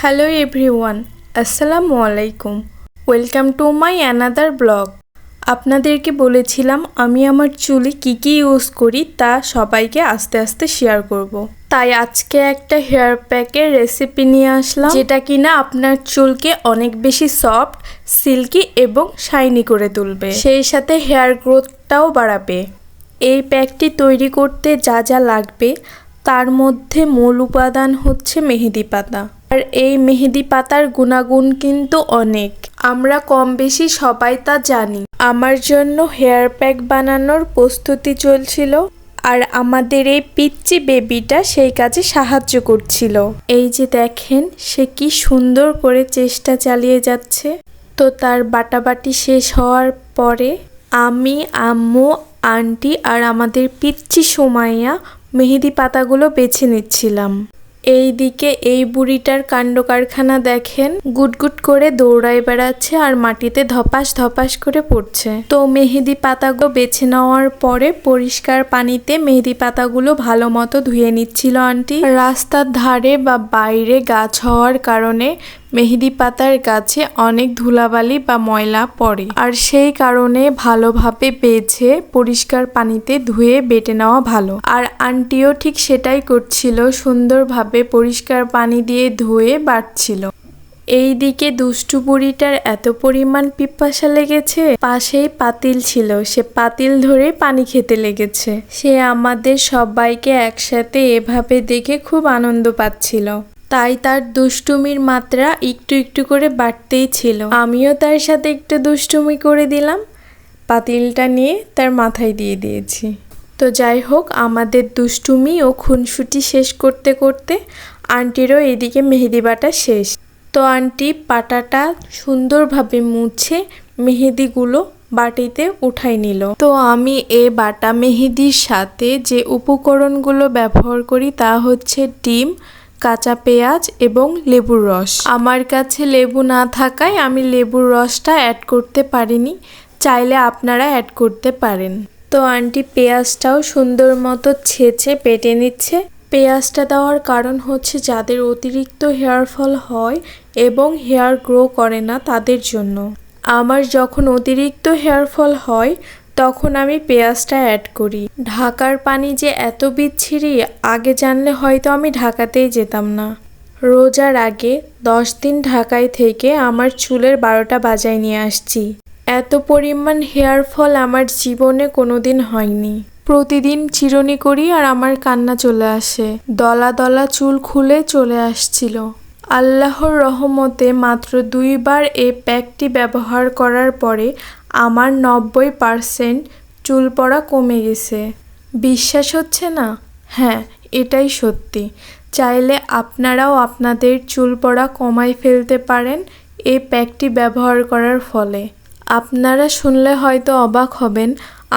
Hello everyone, আসসালামু আলাইকুম। Welcome to my another blog. আপনাদেরকে বলেছিলাম আমি আমার চুলে কী ইউজ করি তা সবাইকে আস্তে আস্তে শেয়ার করব। তাই আজকে একটা হেয়ার প্যাকের রেসিপি নিয়ে আসলাম, যেটা কিনা আপনার চুলকে অনেক বেশি সফট, সিল্কি এবং শাইনি করে তুলবে, সেই সাথে হেয়ার গ্রোথটাও বাড়াবে। এই প্যাকটি তৈরি করতে যা যা লাগবে তার মধ্যে মূল উপাদান হচ্ছে মেহেদি পাতা। আর এই মেহেদি পাতার গুণাগুণ কিন্তু অনেক, আমরা কম বেশি সবাই তা জানি। আমার জন্য হেয়ার প্যাক বানানোর প্রস্তুতি চলছিল, আর আমাদের এই পিচ্চি বেবিটা সেই কাজে সাহায্য করছিল। এই যে দেখেন, সে কি সুন্দর করে চেষ্টা চালিয়ে যাচ্ছে। তো তার বাটাবাটি শেষ হওয়ার পরে আমি, আম্মু, আন্টি আর আমাদের পিচ্চি সুমাইয়া মেহেদি পাতাগুলো বেছে নিচ্ছিলাম। এই দিকে এই বুড়িটার কাণ্ড কারখানা দেখেন, গুটগুট করে দৌড়ায় বেড়াচ্ছে আর মাটিতে ধপাস ধপাস করে পড়ছে। তো মেহেদি পাতাগুলো বেছে নেওয়ার পরে পরিষ্কার পানিতে মেহেদি পাতাগুলো ভালো মতো ধুয়ে নিচ্ছিল আন্টি। রাস্তার ধারে বা বাইরে গাছ হওয়ার কারণে মেহেদি পাতার গাছে অনেক ধুলাবালি বা ময়লা পড়ে, আর সেই কারণে ভালোভাবে বেছে পরিষ্কার পানিতে ধুয়ে বেটে নেওয়া ভালো। আর আন্টিও ঠিক সেটাই করছিল, সুন্দরভাবে পরিষ্কার পানি দিয়ে ধুয়ে বাটছিল। এইদিকে দুষ্টু বুড়িটার এত পরিমাণ পিপাসা লেগেছে, পাশেই পাতিল ছিল, সে পাতিল ধরে পানি খেতে লেগেছে। সে আমাদের সবাইকে একসাথে এভাবে দেখে খুব আনন্দ পাচ্ছিল, তাই তার দুষ্টুমির মাত্রা একটু একটু করে বাড়তেই ছিল। আমিও তার সাথে একটু দুষ্টুমি করে দিলাম, পাতিলটা নিয়ে তার মাথায় দিয়ে দিয়েছি। তো যাই হোক, আমাদের দুষ্টুমি ও খুনসুটি শেষ করতে করতে আন্টিরও এদিকে মেহেদি বাটা শেষ। তো আন্টি পাটাটা সুন্দরভাবে মুছে মেহেদিগুলো বাটিতে উঠাই নিল। তো আমি এই বাটা মেহেদির সাথে যে উপকরণগুলো ব্যবহার করি তা হচ্ছে ডিম, কাঁচা পেঁয়াজ এবং লেবুর রস। আমার কাছে লেবু না থাকায় আমি লেবুর রসটা অ্যাড করতে পারিনি, চাইলে আপনারা অ্যাড করতে পারেন। তো আন্টি পেঁয়াজটাও সুন্দর মতো ছেঁচে বেটে নিচ্ছে। পেঁয়াজটা দেওয়ার কারণ হচ্ছে যাদের অতিরিক্ত হেয়ার ফল হয় এবং হেয়ার গ্রো করে না তাদের জন্য। আমার যখন অতিরিক্ত হেয়ার ফল হয় তখন আমি পেঁয়াজটা অ্যাড করি। ঢাকার পানি যে এত বিচ্ছিরি, আগে জানলে হয়তো আমি ঢাকাতেই যেতাম না। রোজার আগে 10 দিন ঢাকায় থেকে আমার চুলের 12টা বাজায় নিয়ে আসছি। এত পরিমাণ হেয়ার ফল আমার জীবনে কোনোদিন হয়নি। প্রতিদিন চিরুনি করি আর আমার কান্না চলে আসে, দলা দলা চুল খুলে চলে আসছিল। আল্লাহর রহমতে মাত্র 2 বার এই প্যাকটি ব্যবহার করার পরে আমার 90% চুল পড়া কমে গেছে। বিশ্বাস হচ্ছে না? হ্যাঁ, এটাই সত্যি। চাইলে আপনারাও আপনাদের চুল পড়া কমাই ফেলতে পারেন এই প্যাকটি ব্যবহার করার ফলে। আপনারা শুনলে হয়তো অবাক হবেন,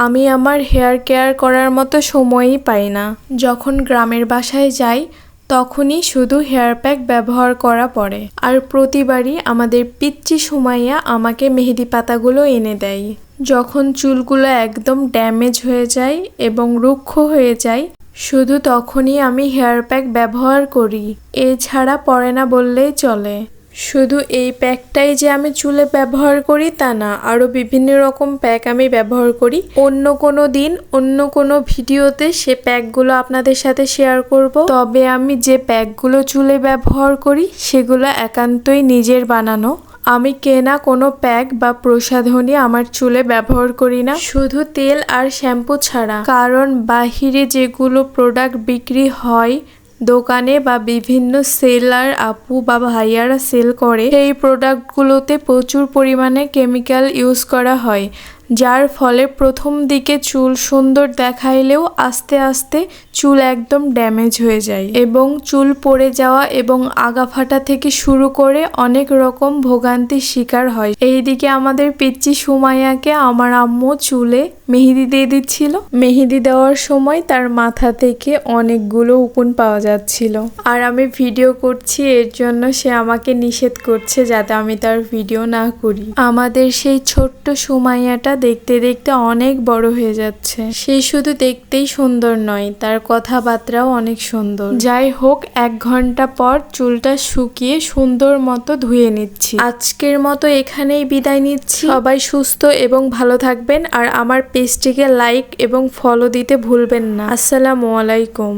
আমি আমার হেয়ার কেয়ার করার মতো সময়ই পাই না। যখন গ্রামের বাসায় যাই তখনই শুধু হেয়ার প্যাক ব্যবহার করা পড়ে, আর প্রতিবারই আমাদের পিচ্চি সুমাইয়া আমাকে মেহেদি পাতাগুলো এনে দেয়। যখন চুলগুলো একদম ড্যামেজ হয়ে যায় এবং রুক্ষ হয়ে যায়, শুধু তখনই আমি হেয়ার প্যাক ব্যবহার করি, এছাড়া পড়ে না বললেই চলে। শুধু এই প্যাকটাই যে আমি চুলে ব্যবহার করি তা না, আরও বিভিন্ন রকম প্যাক আমি ব্যবহার করি। অন্য কোনো দিন অন্য কোনো ভিডিওতে সে প্যাকগুলো আপনাদের সাথে শেয়ার করব। তবে আমি যে প্যাকগুলো চুলে ব্যবহার করি সেগুলো একান্তই নিজের বানানো। আমি কেনা কোনো প্যাক বা প্রসাধনী আমার চুলে ব্যবহার করি না, শুধু তেল আর শ্যাম্পু ছাড়া। কারণ বাহিরে যেগুলো প্রোডাক্ট বিক্রি হয় দোকানে বা বিভিন্ন সেলার আপু বা ভাইয়ারা সেল করে, সেই প্রোডাক্টগুলোতে প্রচুর পরিমাণে কেমিক্যাল ইউজ করা হয়, যার ফলে প্রথম দিকে চুল সুন্দর দেখাইলেও আস্তে আস্তে চুল একদম ড্যামেজ হয়ে যায় এবং চুল পড়ে যাওয়া এবং আগা ফাটা থেকে শুরু করে অনেক রকম ভোগান্তির শিকার হয়। এইদিকে আমাদের পিচ্চি সুমাইয়াকে আমার আম্মু চুলে মেহেদি দিয়ে দিচ্ছিল। মেহেদি দেওয়ার সময় তার মাথা থেকে অনেকগুলো উকুন পাওয়া যাচ্ছিল, আর আমি ভিডিও করছি, এর জন্য সে আমাকে নিষেধ করছে যাতে আমি তার ভিডিও না করি। আমাদের সেই ছোট্ট সুমাইয়াটা দেখতে দেখতে অনেক বড় হয়ে যাচ্ছে। সে শুধু দেখতেই সুন্দর নয়, তার কথাবার্তাও অনেক সুন্দর। যাই হোক, 1 ঘন্টা পর চুলটা শুকিয়ে সুন্দর মতো ধুয়ে নিচ্ছি। আজকের মতো এখানেই বিদায় নিচ্ছি। সবাই সুস্থ এবং ভালো থাকবেন আর আমার পেজটিকে লাইক এবং ফলো দিতে ভুলবেন না। আসসালামু আলাইকুম।